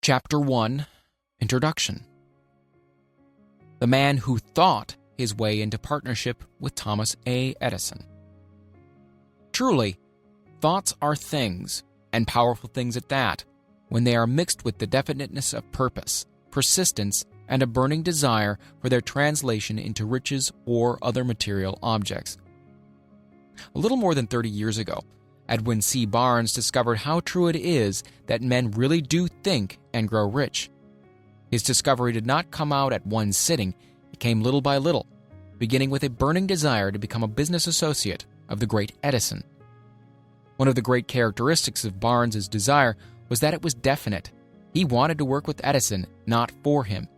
Chapter 1, Introduction. The man who thought his way into partnership with Thomas A. Edison. Truly, thoughts are things, and powerful things at that, when they are mixed with the definiteness of purpose, persistence, and a burning desire for their translation into riches or other material objects. A little more than 30 years ago, Edwin C. Barnes discovered how true it is that men really do think and grow rich. His discovery did not come out at one sitting, it came little by little, beginning with a burning desire to become a business associate of the great Edison. One of the great characteristics of Barnes's desire was that it was definite. He wanted to work with Edison, not for him.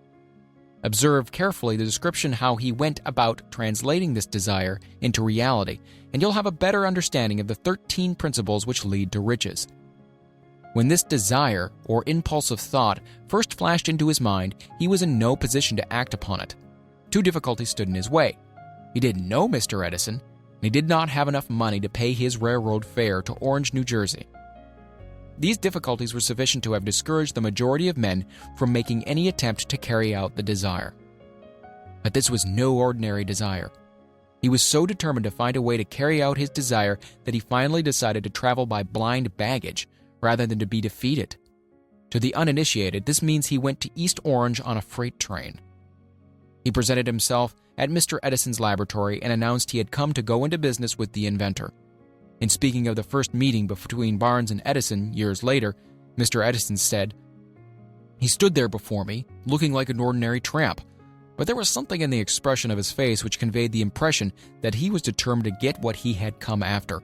Observe carefully the description how he went about translating this desire into reality, and you'll have a better understanding of the 13 principles which lead to riches. When this desire, or impulse of thought, first flashed into his mind, he was in no position to act upon it. Two difficulties stood in his way. He didn't know Mr. Edison, and he did not have enough money to pay his railroad fare to Orange, New Jersey. These difficulties were sufficient to have discouraged the majority of men from making any attempt to carry out the desire. But this was no ordinary desire. He was so determined to find a way to carry out his desire that he finally decided to travel by blind baggage rather than to be defeated. To the uninitiated, this means he went to East Orange on a freight train. He presented himself at Mr. Edison's laboratory and announced he had come to go into business with the inventor. In speaking of the first meeting between Barnes and Edison years later, Mr. Edison said, "He stood there before me, looking like an ordinary tramp, but there was something in the expression of his face which conveyed the impression that he was determined to get what he had come after.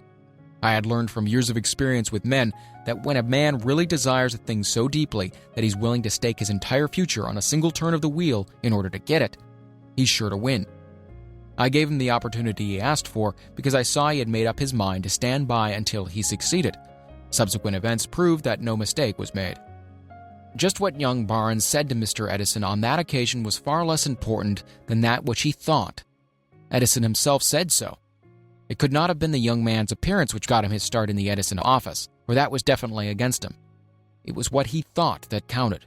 I had learned from years of experience with men that when a man really desires a thing so deeply that he's willing to stake his entire future on a single turn of the wheel in order to get it, he's sure to win. I gave him the opportunity he asked for because I saw he had made up his mind to stand by until he succeeded. Subsequent events proved that no mistake was made." Just what young Barnes said to Mr. Edison on that occasion was far less important than that which he thought. Edison himself said so. It could not have been the young man's appearance which got him his start in the Edison office, for that was definitely against him. It was what he thought that counted.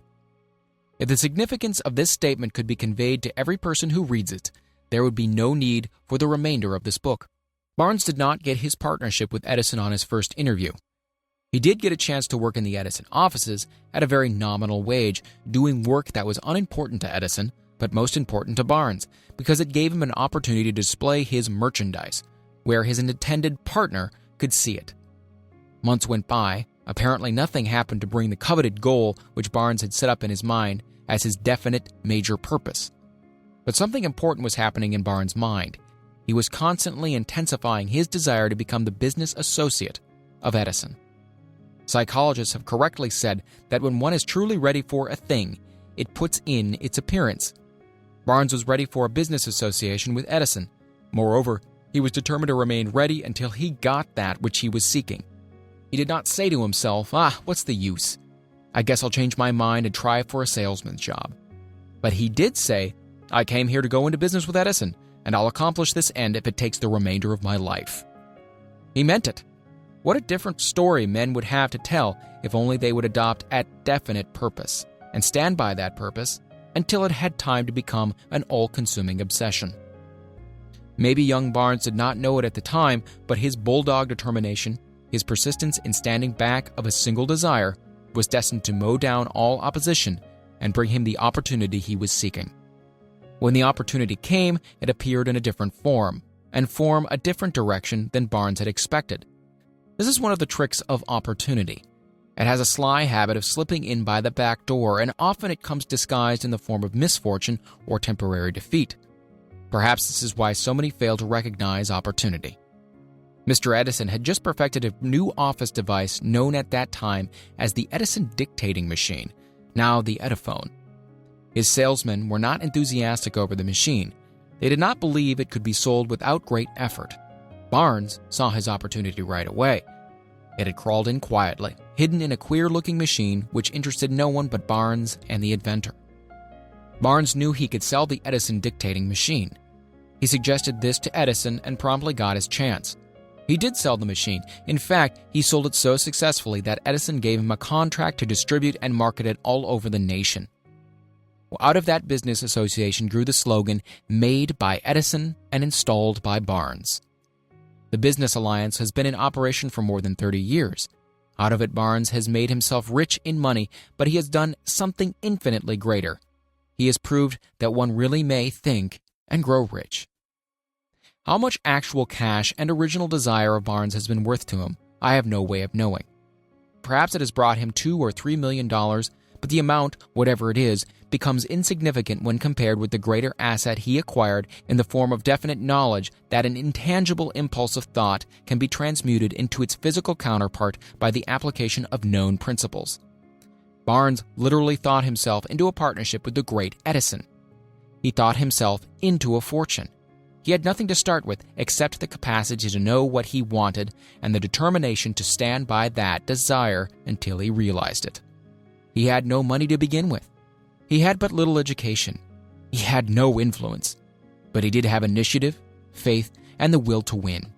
If the significance of this statement could be conveyed to every person who reads it, there would be no need for the remainder of this book. Barnes did not get his partnership with Edison on his first interview. He did get a chance to work in the Edison offices at a very nominal wage, doing work that was unimportant to Edison, but most important to Barnes, because it gave him an opportunity to display his merchandise, where his intended partner could see it. Months went by. Apparently nothing happened to bring the coveted goal which Barnes had set up in his mind as his definite major purpose. But something important was happening in Barnes' mind. He was constantly intensifying his desire to become the business associate of Edison. Psychologists have correctly said that when one is truly ready for a thing, it puts in its appearance. Barnes was ready for a business association with Edison. Moreover, he was determined to remain ready until he got that which he was seeking. He did not say to himself, what's the use? I guess I'll change my mind and try for a salesman's job. But he did say, I came here to go into business with Edison, and I'll accomplish this end if it takes the remainder of my life. He meant it. What a different story men would have to tell if only they would adopt a definite purpose and stand by that purpose until it had time to become an all-consuming obsession. Maybe young Barnes did not know it at the time, but his bulldog determination, his persistence in standing back of a single desire, was destined to mow down all opposition and bring him the opportunity he was seeking. When the opportunity came, it appeared in a different form, and form a different direction than Barnes had expected. This is one of the tricks of opportunity. It has a sly habit of slipping in by the back door, and often it comes disguised in the form of misfortune or temporary defeat. Perhaps this is why so many fail to recognize opportunity. Mr. Edison had just perfected a new office device known at that time as the Edison dictating machine, now the Ediphone. His salesmen were not enthusiastic over the machine. They did not believe it could be sold without great effort. Barnes saw his opportunity right away. It had crawled in quietly, hidden in a queer-looking machine which interested no one but Barnes and the inventor. Barnes knew he could sell the Edison dictating machine. He suggested this to Edison and promptly got his chance. He did sell the machine. In fact, he sold it so successfully that Edison gave him a contract to distribute and market it all over the nation. Well, out of that business association grew the slogan, "Made by Edison and installed by Barnes." The business alliance has been in operation for more than 30 years. Out of it, Barnes has made himself rich in money, but he has done something infinitely greater. He has proved that one really may think and grow rich. How much actual cash and original desire of Barnes has been worth to him, I have no way of knowing. Perhaps it has brought him $2 or $3 million, but the amount, whatever it is, becomes insignificant when compared with the greater asset he acquired in the form of definite knowledge that an intangible impulse of thought can be transmuted into its physical counterpart by the application of known principles. Barnes literally thought himself into a partnership with the great Edison. He thought himself into a fortune. He had nothing to start with except the capacity to know what he wanted and the determination to stand by that desire until he realized it. He had no money to begin with. He had but little education. He had no influence. But he did have initiative, faith, and the will to win.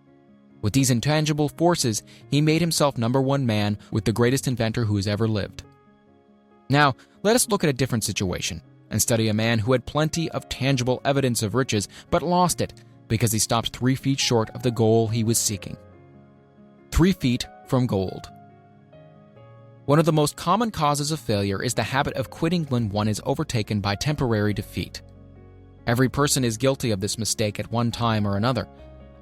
With these intangible forces, he made himself number one man with the greatest inventor who has ever lived. Now, let us look at a different situation and study a man who had plenty of tangible evidence of riches but lost it because he stopped 3 feet short of the goal he was seeking. 3 feet from gold. One of the most common causes of failure is the habit of quitting when one is overtaken by temporary defeat. Every person is guilty of this mistake at one time or another.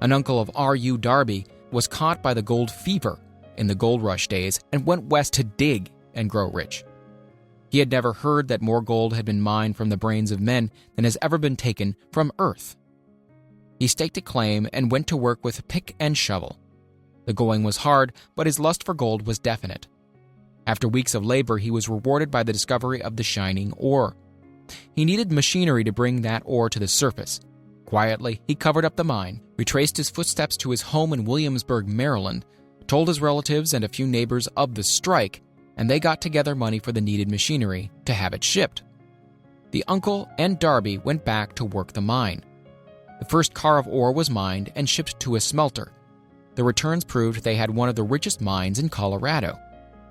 An uncle of R.U. Darby was caught by the gold fever in the gold rush days and went west to dig and grow rich. He had never heard that more gold had been mined from the brains of men than has ever been taken from earth. He staked a claim and went to work with pick and shovel. The going was hard, but his lust for gold was definite. After weeks of labor, he was rewarded by the discovery of the shining ore. He needed machinery to bring that ore to the surface. Quietly, he covered up the mine, retraced his footsteps to his home in Williamsburg, Maryland, told his relatives and a few neighbors of the strike, and they got together money for the needed machinery to have it shipped. The uncle and Darby went back to work the mine. The first car of ore was mined and shipped to a smelter. The returns proved they had one of the richest mines in Colorado.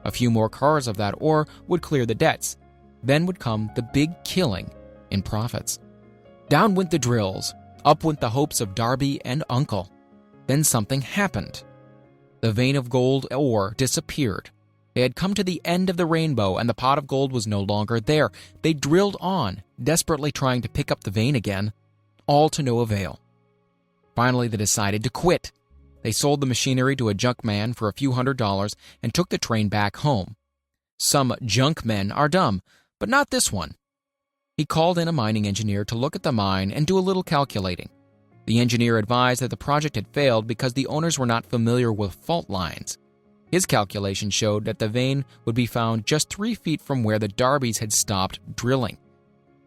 A few more cars of that ore would clear the debts. Then would come the big killing in profits. Down went the drills. Up went the hopes of Darby and Uncle. Then something happened. The vein of gold ore disappeared. They had come to the end of the rainbow, and the pot of gold was no longer there. They drilled on, desperately trying to pick up the vein again, all to no avail. Finally, they decided to quit. They sold the machinery to a junk man for a few $100s and took the train back home. Some junk men are dumb, but not this one. He called in a mining engineer to look at the mine and do a little calculating. The engineer advised that the project had failed because the owners were not familiar with fault lines. His calculation showed that the vein would be found just 3 feet from where the Darbys had stopped drilling.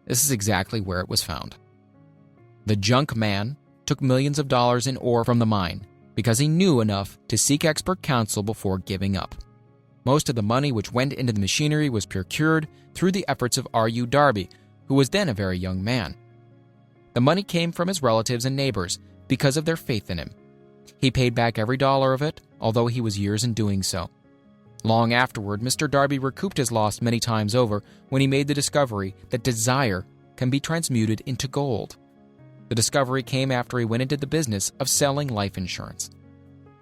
This is exactly where it was found. The junk man took millions of dollars in ore from the mine because he knew enough to seek expert counsel before giving up. Most of the money which went into the machinery was procured through the efforts of R.U. Darby, who was then a very young man. The money came from his relatives and neighbors because of their faith in him. He paid back every dollar of it, although he was years in doing so. Long afterward, Mr. Darby recouped his loss many times over when he made the discovery that desire can be transmuted into gold. The discovery came after he went into the business of selling life insurance.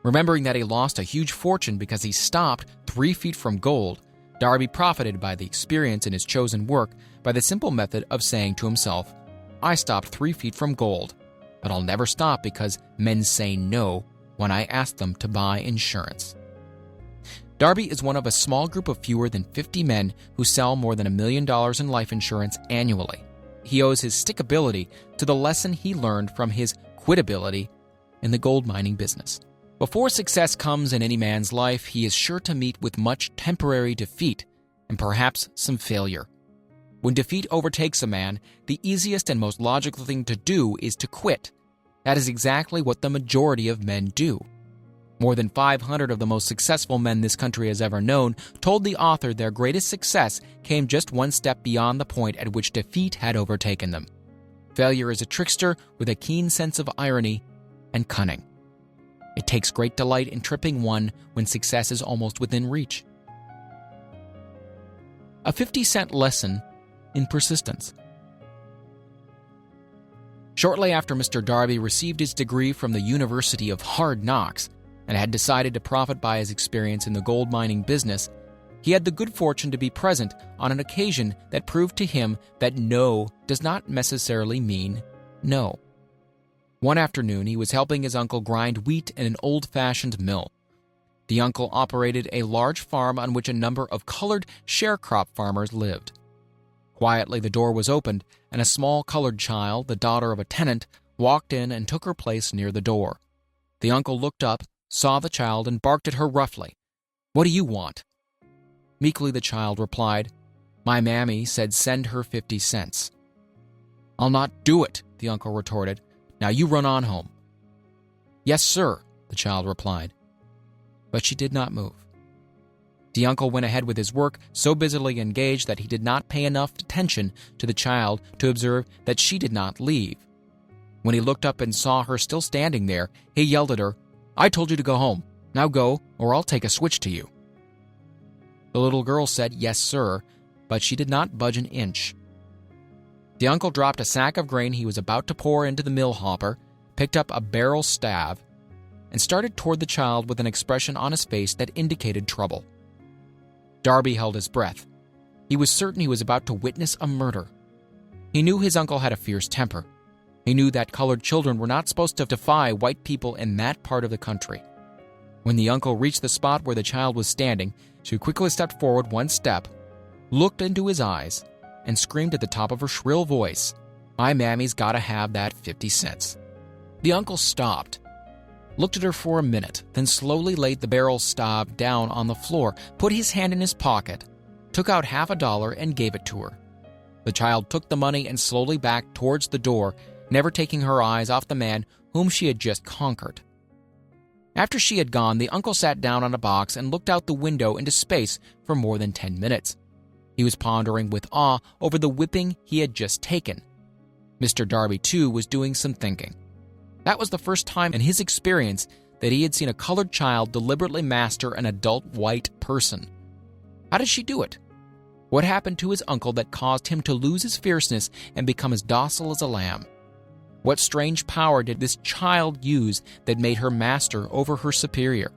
Remembering that he lost a huge fortune because he stopped 3 feet from gold, Darby profited by the experience in his chosen work by the simple method of saying to himself, "I stopped 3 feet from gold, but I'll never stop because men say no when I ask them to buy insurance." Darby is one of a small group of fewer than 50 men who sell more than $1 million in life insurance annually. He owes his stickability to the lesson he learned from his quitability in the gold mining business. Before success comes in any man's life, he is sure to meet with much temporary defeat and perhaps some failure. When defeat overtakes a man, the easiest and most logical thing to do is to quit. That is exactly what the majority of men do. More than 500 of the most successful men this country has ever known told the author their greatest success came just one step beyond the point at which defeat had overtaken them. Failure is a trickster with a keen sense of irony and cunning. It takes great delight in tripping one when success is almost within reach. A 50-cent lesson in persistence. Shortly after Mr. Darby received his degree from the University of Hard Knocks and had decided to profit by his experience in the gold mining business, he had the good fortune to be present on an occasion that proved to him that no does not necessarily mean no. One afternoon, he was helping his uncle grind wheat in an old-fashioned mill. The uncle operated a large farm on which a number of colored sharecrop farmers lived. Quietly, the door was opened, and a small colored child, the daughter of a tenant, walked in and took her place near the door. The uncle looked up, saw the child, and barked at her roughly. "What do you want?" Meekly the child replied, "My mammy said send her 50 cents. "I'll not do it," the uncle retorted. "Now you run on home." "Yes, sir," the child replied. But she did not move. The uncle went ahead with his work, so busily engaged that he did not pay enough attention to the child to observe that she did not leave. When he looked up and saw her still standing there, he yelled at her, "I told you to go home. Now go, or I'll take a switch to you." The little girl said, "Yes, sir," but she did not budge an inch. The uncle dropped a sack of grain he was about to pour into the mill hopper, picked up a barrel staff, and started toward the child with an expression on his face that indicated trouble. Darby held his breath. He was certain he was about to witness a murder. He knew his uncle had a fierce temper. He knew that colored children were not supposed to defy white people in that part of the country. When the uncle reached the spot where the child was standing, she quickly stepped forward one step, looked into his eyes, and screamed at the top of her shrill voice, "My mammy's gotta have that 50 cents. The uncle stopped, looked at her for a minute, then slowly laid the barrel staff down on the floor, put his hand in his pocket, took out $50 and gave it to her. The child took the money and slowly backed towards the door, never taking her eyes off the man whom she had just conquered. After she had gone, the uncle sat down on a box and looked out the window into space for more than 10 minutes. He was pondering with awe over the whipping he had just taken. Mr. Darby, too, was doing some thinking. That was the first time in his experience that he had seen a colored child deliberately master an adult white person. How did she do it? What happened to his uncle that caused him to lose his fierceness and become as docile as a lamb? What strange power did this child use that made her master over her superior?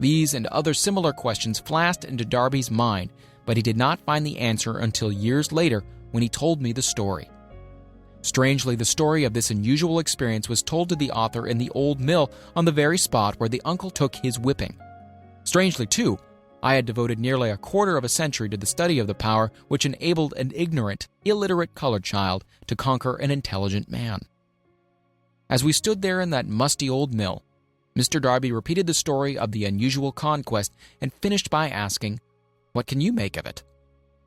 These and other similar questions flashed into Darby's mind, but he did not find the answer until years later when he told me the story. Strangely, the story of this unusual experience was told to the author in the old mill on the very spot where the uncle took his whipping. Strangely, too, I had devoted nearly a quarter of a century to the study of the power which enabled an ignorant, illiterate colored child to conquer an intelligent man. As we stood there in that musty old mill, Mr. Darby repeated the story of the unusual conquest and finished by asking, "What can you make of it?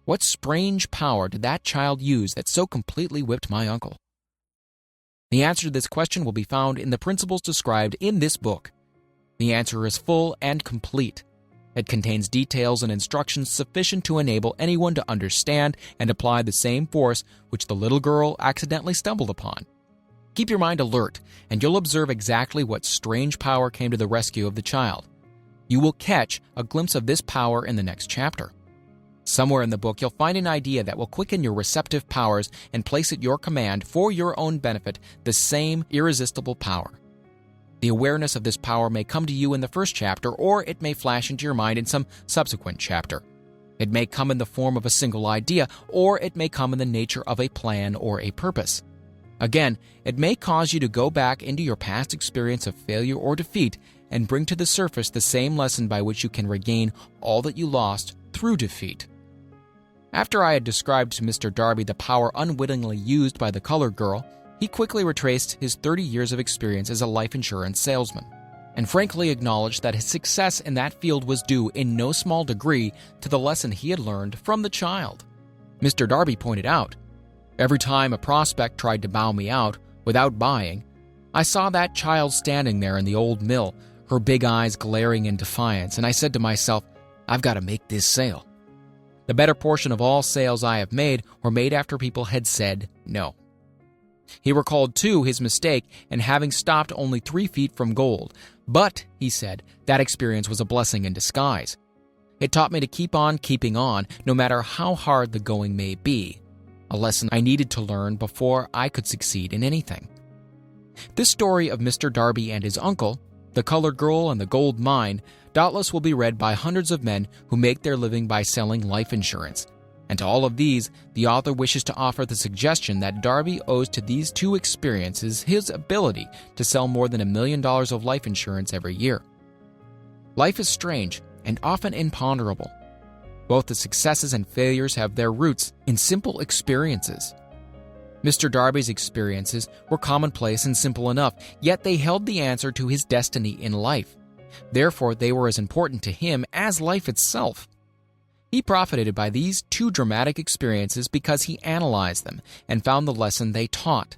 What strange power did that child use that so completely whipped my uncle?" The answer to this question will be found in the principles described in this book. The answer is full and complete. It contains details and instructions sufficient to enable anyone to understand and apply the same force which the little girl accidentally stumbled upon. Keep your mind alert, and you'll observe exactly what strange power came to the rescue of the child. You will catch a glimpse of this power in the next chapter. Somewhere in the book, you'll find an idea that will quicken your receptive powers and place at your command, for your own benefit, the same irresistible power. The awareness of this power may come to you in the first chapter, or it may flash into your mind in some subsequent chapter. It may come in the form of a single idea, or it may come in the nature of a plan or a purpose. Again, it may cause you to go back into your past experience of failure or defeat and bring to the surface the same lesson by which you can regain all that you lost through defeat. After I had described to Mr. Darby the power unwittingly used by the colored girl, he quickly retraced his 30 years of experience as a life insurance salesman, and frankly acknowledged that his success in that field was due in no small degree to the lesson he had learned from the child. Mr. Darby pointed out, "Every time a prospect tried to bow me out without buying, I saw that child standing there in the old mill, her big eyes glaring in defiance, and I said to myself, I've got to make this sale. The better portion of all sales I have made were made after people had said no." He recalled, too, his mistake in having stopped only 3 feet from gold, But, he said, that experience was a blessing in disguise. It taught me to keep on keeping on, no matter how hard the going may be, a lesson I needed to learn before I could succeed in anything. This story of Mr. Darby and his uncle, the colored girl and the gold mine, doubtless will be read by hundreds of men who make their living by selling life insurance. And to all of these, the author wishes to offer the suggestion that Darby owes to these two experiences his ability to sell more than $1 million of life insurance every year. Life is strange and often imponderable. Both the successes and failures have their roots in simple experiences. Mr. Darby's experiences were commonplace and simple enough, yet they held the answer to his destiny in life. Therefore, they were as important to him as life itself. He profited by these two dramatic experiences because he analyzed them and found the lesson they taught.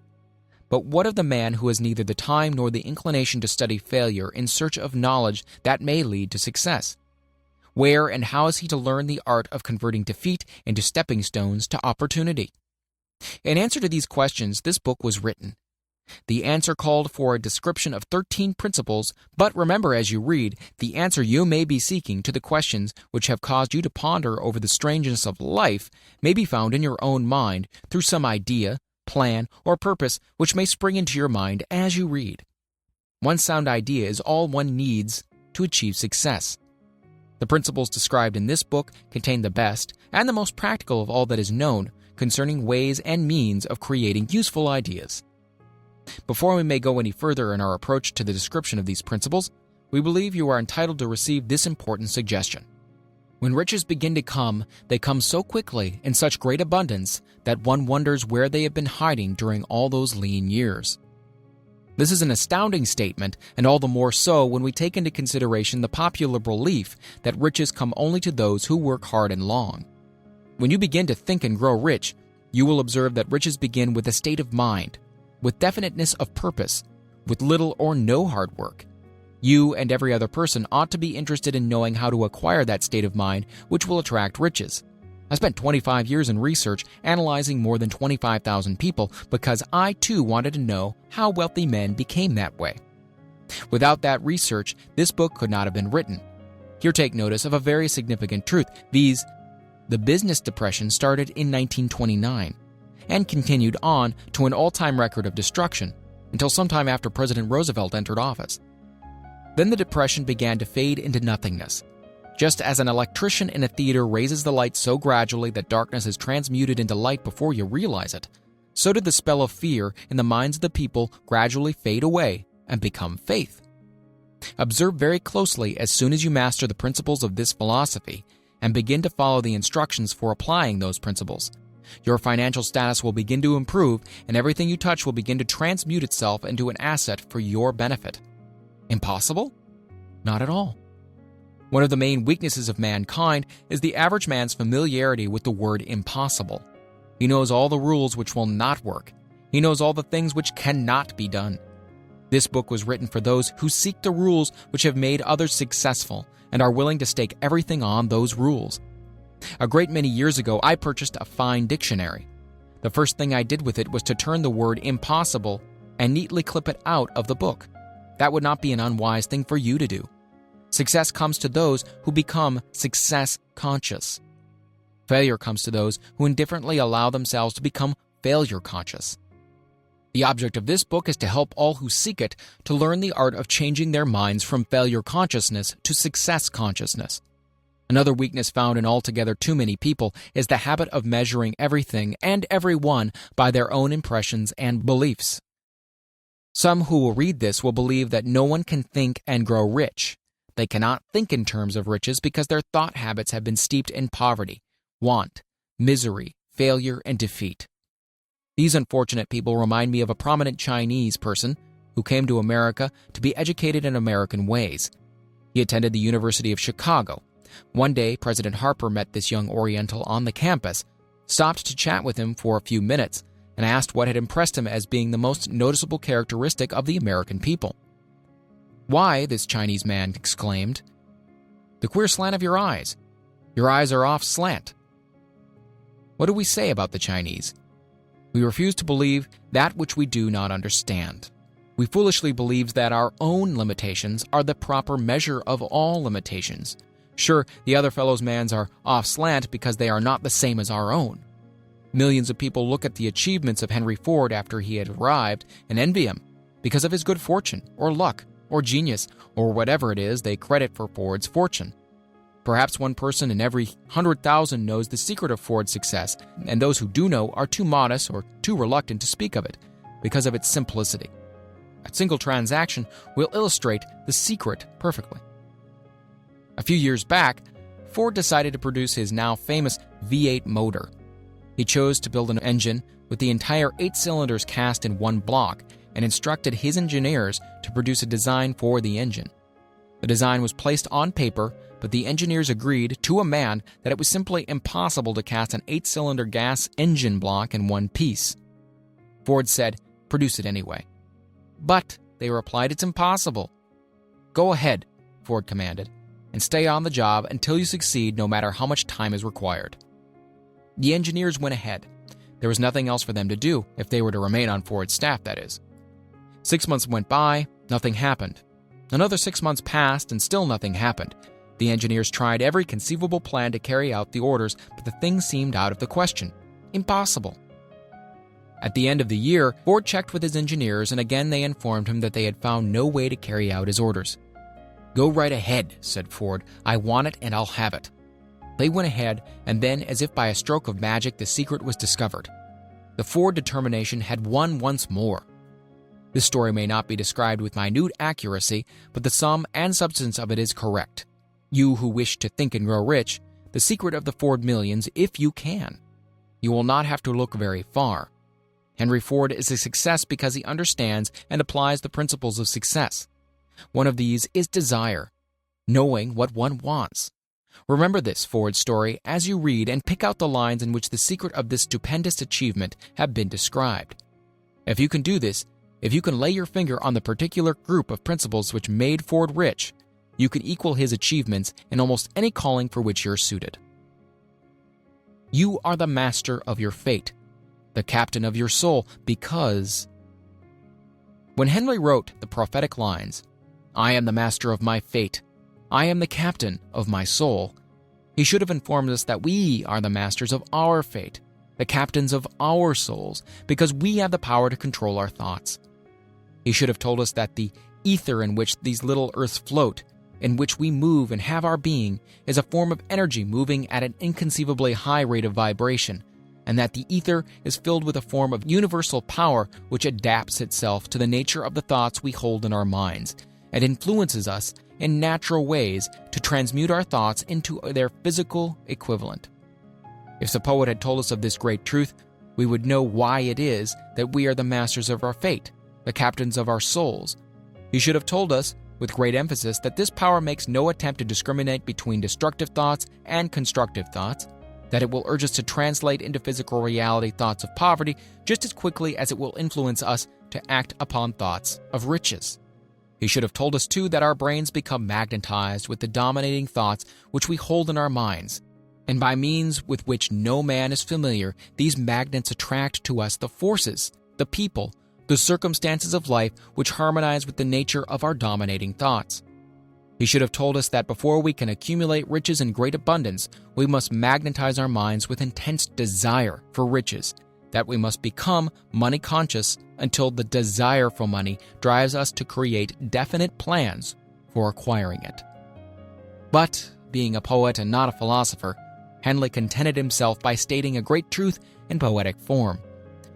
But what of the man who has neither the time nor the inclination to study failure in search of knowledge that may lead to success? Where and how is he to learn the art of converting defeat into stepping stones to opportunity? In answer to these questions, this book was written. The answer called for a description of 13 principles, but remember as you read, the answer you may be seeking to the questions which have caused you to ponder over the strangeness of life may be found in your own mind through some idea, plan, or purpose which may spring into your mind as you read. One sound idea is all one needs to achieve success. The principles described in this book contain the best and the most practical of all that is known concerning ways and means of creating useful ideas. Before we may go any further in our approach to the description of these principles, we believe you are entitled to receive this important suggestion. When riches begin to come, they come so quickly in such great abundance that one wonders where they have been hiding during all those lean years. This is an astounding statement, and all the more so when we take into consideration the popular belief that riches come only to those who work hard and long. When you begin to think and grow rich, you will observe that riches begin with a state of mind, with definiteness of purpose, with little or no hard work. You and every other person ought to be interested in knowing how to acquire that state of mind which will attract riches. I spent 25 years in research analyzing more than 25,000 people because I too wanted to know how wealthy men became that way. Without that research, this book could not have been written. Here take notice of a very significant truth, viz. The business depression started in 1929 and continued on to an all-time record of destruction until sometime after President Roosevelt entered office. Then the depression began to fade into nothingness. Just as an electrician in a theater raises the light so gradually that darkness is transmuted into light before you realize it, so did the spell of fear in the minds of the people gradually fade away and become faith. Observe very closely as soon as you master the principles of this philosophy and begin to follow the instructions for applying those principles. Your financial status will begin to improve, and everything you touch will begin to transmute itself into an asset for your benefit. Impossible? Not at all. One of the main weaknesses of mankind is the average man's familiarity with the word impossible. He knows all the rules which will not work. He knows all the things which cannot be done. This book was written for those who seek the rules which have made others successful and are willing to stake everything on those rules. A great many years ago, I purchased a fine dictionary. The first thing I did with it was to turn the word impossible and neatly clip it out of the book. That would not be an unwise thing for you to do. Success comes to those who become success conscious. Failure comes to those who indifferently allow themselves to become failure conscious. The object of this book is to help all who seek it to learn the art of changing their minds from failure consciousness to success consciousness. Another weakness found in altogether too many people is the habit of measuring everything and everyone by their own impressions and beliefs. Some who will read this will believe that no one can think and grow rich. They cannot think in terms of riches because their thought habits have been steeped in poverty, want, misery, failure, and defeat. These unfortunate people remind me of a prominent Chinese person who came to America to be educated in American ways. He attended the University of Chicago. One day, President Harper met this young Oriental on the campus, stopped to chat with him for a few minutes, and asked what had impressed him as being the most noticeable characteristic of the American people. "Why," this Chinese man exclaimed, "the queer slant of your eyes. Your eyes are off slant." What do we say about the Chinese? We refuse to believe that which we do not understand. We foolishly believe that our own limitations are the proper measure of all limitations. Sure, the other fellow's mans are off slant because they are not the same as our own. Millions of people look at the achievements of Henry Ford after he had arrived and envy him because of his good fortune, or luck, or genius, or whatever it is they credit for Ford's fortune. Perhaps one person in every 100,000 knows the secret of Ford's success, and those who do know are too modest or too reluctant to speak of it because of its simplicity. A single transaction will illustrate the secret perfectly. A few years back, Ford decided to produce his now famous V8 motor. He chose to build an engine with the entire 8 cylinders cast in one block and instructed his engineers to produce a design for the engine. The design was placed on paper, but the engineers agreed to a man that it was simply impossible to cast an 8-cylinder gas engine block in one piece. Ford said, "Produce it anyway." "But," they replied, "it's impossible." "Go ahead," Ford commanded, "and stay on the job until you succeed, no matter how much time is required." The engineers went ahead. There was nothing else for them to do, if they were to remain on Ford's staff, that is. 6 months went by, nothing happened. Another 6 months passed, and still nothing happened. The engineers tried every conceivable plan to carry out the orders, but the thing seemed out of the question. Impossible. At the end of the year, Ford checked with his engineers, and again they informed him that they had found no way to carry out his orders. "Go right ahead," said Ford. "I want it, and I'll have it." They went ahead, and then, as if by a stroke of magic, the secret was discovered. The Ford determination had won once more. This story may not be described with minute accuracy, but the sum and substance of it is correct. You who wish to think and grow rich, the secret of the Ford millions, if you can. You will not have to look very far. Henry Ford is a success because he understands and applies the principles of success. One of these is desire, knowing what one wants. Remember this Ford story as you read and pick out the lines in which the secret of this stupendous achievement have been described. If you can do this, if you can lay your finger on the particular group of principles which made Ford rich, you can equal his achievements in almost any calling for which you're suited. You are the master of your fate, the captain of your soul, because... When Henry wrote the prophetic lines, "I am the master of my fate, I am the captain of my soul," he should have informed us that we are the masters of our fate, the captains of our souls, because we have the power to control our thoughts. He should have told us that the ether in which these little earths float, in which we move and have our being, is a form of energy moving at an inconceivably high rate of vibration, and that the ether is filled with a form of universal power which adapts itself to the nature of the thoughts we hold in our minds, and influences us in natural ways to transmute our thoughts into their physical equivalent. If the poet had told us of this great truth, we would know why it is that we are the masters of our fate, the captains of our souls. He should have told us, with great emphasis, that this power makes no attempt to discriminate between destructive thoughts and constructive thoughts, that it will urge us to translate into physical reality thoughts of poverty just as quickly as it will influence us to act upon thoughts of riches. He should have told us, too, that our brains become magnetized with the dominating thoughts which we hold in our minds, and by means with which no man is familiar, these magnets attract to us the forces, the people, the circumstances of life which harmonize with the nature of our dominating thoughts. He should have told us that before we can accumulate riches in great abundance, we must magnetize our minds with intense desire for riches, that we must become money-conscious until the desire for money drives us to create definite plans for acquiring it. But, being a poet and not a philosopher, Henley contented himself by stating a great truth in poetic form,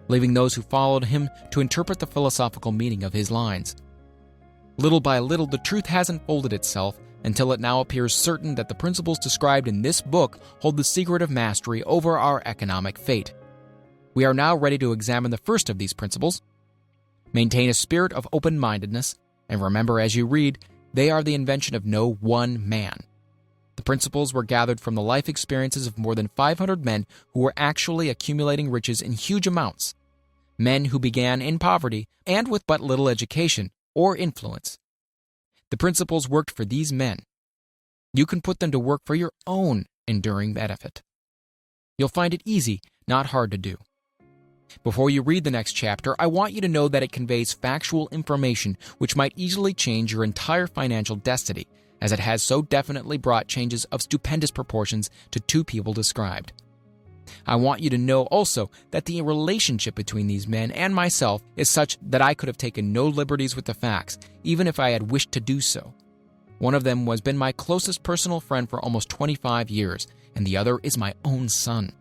leaving those who followed him to interpret the philosophical meaning of his lines. Little by little, the truth has unfolded itself until it now appears certain that the principles described in this book hold the secret of mastery over our economic fate. We are now ready to examine the first of these principles. Maintain a spirit of open-mindedness, and remember as you read, they are the invention of no one man. The principles were gathered from the life experiences of more than 500 men who were actually accumulating riches in huge amounts, men who began in poverty and with but little education or influence. The principles worked for these men. You can put them to work for your own enduring benefit. You'll find it easy, not hard to do. Before you read the next chapter, I want you to know that it conveys factual information which might easily change your entire financial destiny, as it has so definitely brought changes of stupendous proportions to two people described. I want you to know also that the relationship between these men and myself is such that I could have taken no liberties with the facts, even if I had wished to do so. One of them has been my closest personal friend for almost 25 years, and the other is my own son.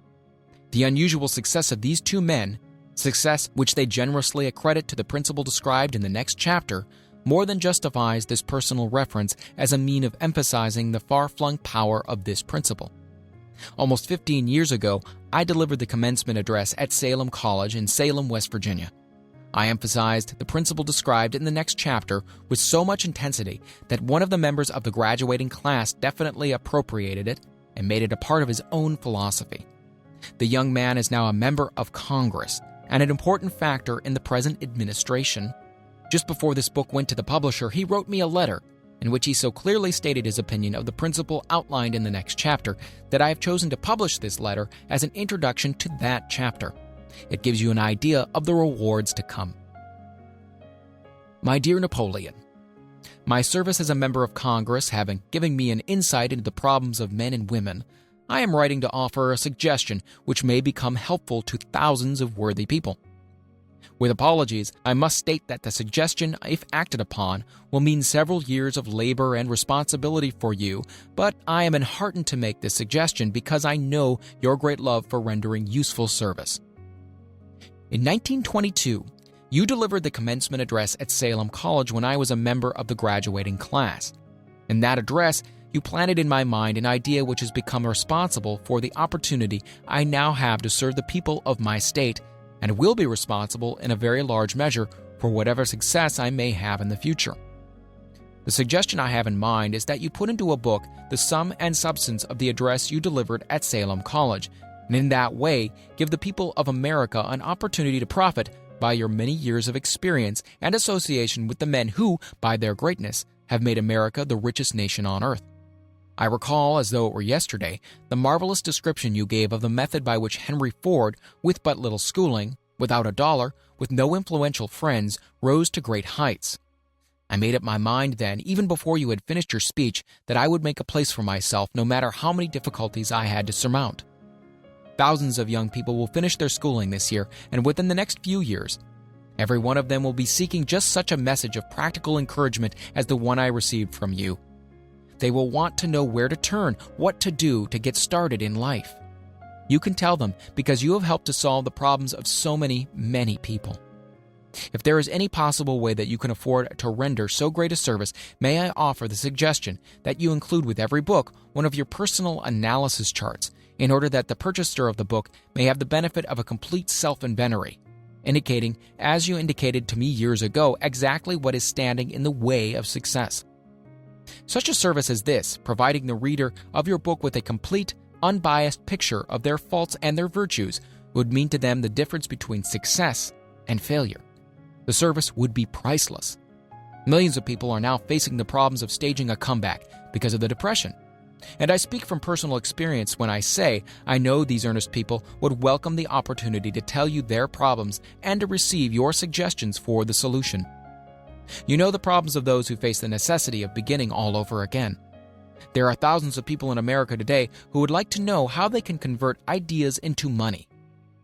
The unusual success of these two men, success which they generously accredit to the principle described in the next chapter, more than justifies this personal reference as a mean of emphasizing the far-flung power of this principle. Almost 15 years ago, I delivered the commencement address at Salem College in Salem, West Virginia. I emphasized the principle described in the next chapter with so much intensity that one of the members of the graduating class definitely appropriated it and made it a part of his own philosophy. The young man is now a member of Congress and an important factor in the present administration. Just before this book went to the publisher, he wrote me a letter in which he so clearly stated his opinion of the principle outlined in the next chapter that I have chosen to publish this letter as an introduction to that chapter. It gives you an idea of the rewards to come. My dear Napoleon, my service as a member of Congress having given me an insight into the problems of men and women, I am writing to offer a suggestion which may become helpful to thousands of worthy people. With apologies, I must state that the suggestion, if acted upon, will mean several years of labor and responsibility for you, but I am enheartened to make this suggestion because I know your great love for rendering useful service. In 1922, you delivered the commencement address at Salem College when I was a member of the graduating class. In that address, you planted in my mind an idea which has become responsible for the opportunity I now have to serve the people of my state, and will be responsible in a very large measure for whatever success I may have in the future. The suggestion I have in mind is that you put into a book the sum and substance of the address you delivered at Salem College, and in that way give the people of America an opportunity to profit by your many years of experience and association with the men who, by their greatness, have made America the richest nation on earth. I recall, as though it were yesterday, the marvelous description you gave of the method by which Henry Ford, with but little schooling, without a dollar, with no influential friends, rose to great heights. I made up my mind then, even before you had finished your speech, that I would make a place for myself no matter how many difficulties I had to surmount. Thousands of young people will finish their schooling this year and within the next few years. Every one of them will be seeking just such a message of practical encouragement as the one I received from you. They will want to know where to turn, what to do to get started in life. You can tell them because you have helped to solve the problems of so many people. If there is any possible way that you can afford to render so great a service, may I offer the suggestion that you include with every book one of your personal analysis charts, in order that the purchaser of the book may have the benefit of a complete self-inventory, indicating, as you indicated to me years ago, exactly what is standing in the way of success. Such a service as this, providing the reader of your book with a complete, unbiased picture of their faults and their virtues, would mean to them the difference between success and failure. The service would be priceless. Millions of people are now facing the problems of staging a comeback because of the Depression. And I speak from personal experience when I say I know these earnest people would welcome the opportunity to tell you their problems and to receive your suggestions for the solution. You know the problems of those who face the necessity of beginning all over again. There are thousands of people in America today who would like to know how they can convert ideas into money.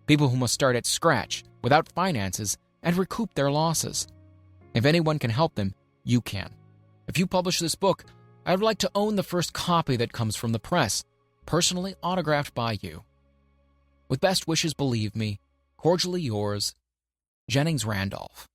People who must start at scratch, without finances, and recoup their losses. If anyone can help them, you can. If you publish this book, I would like to own the first copy that comes from the press, personally autographed by you. With best wishes, believe me, cordially yours, Jennings Randolph.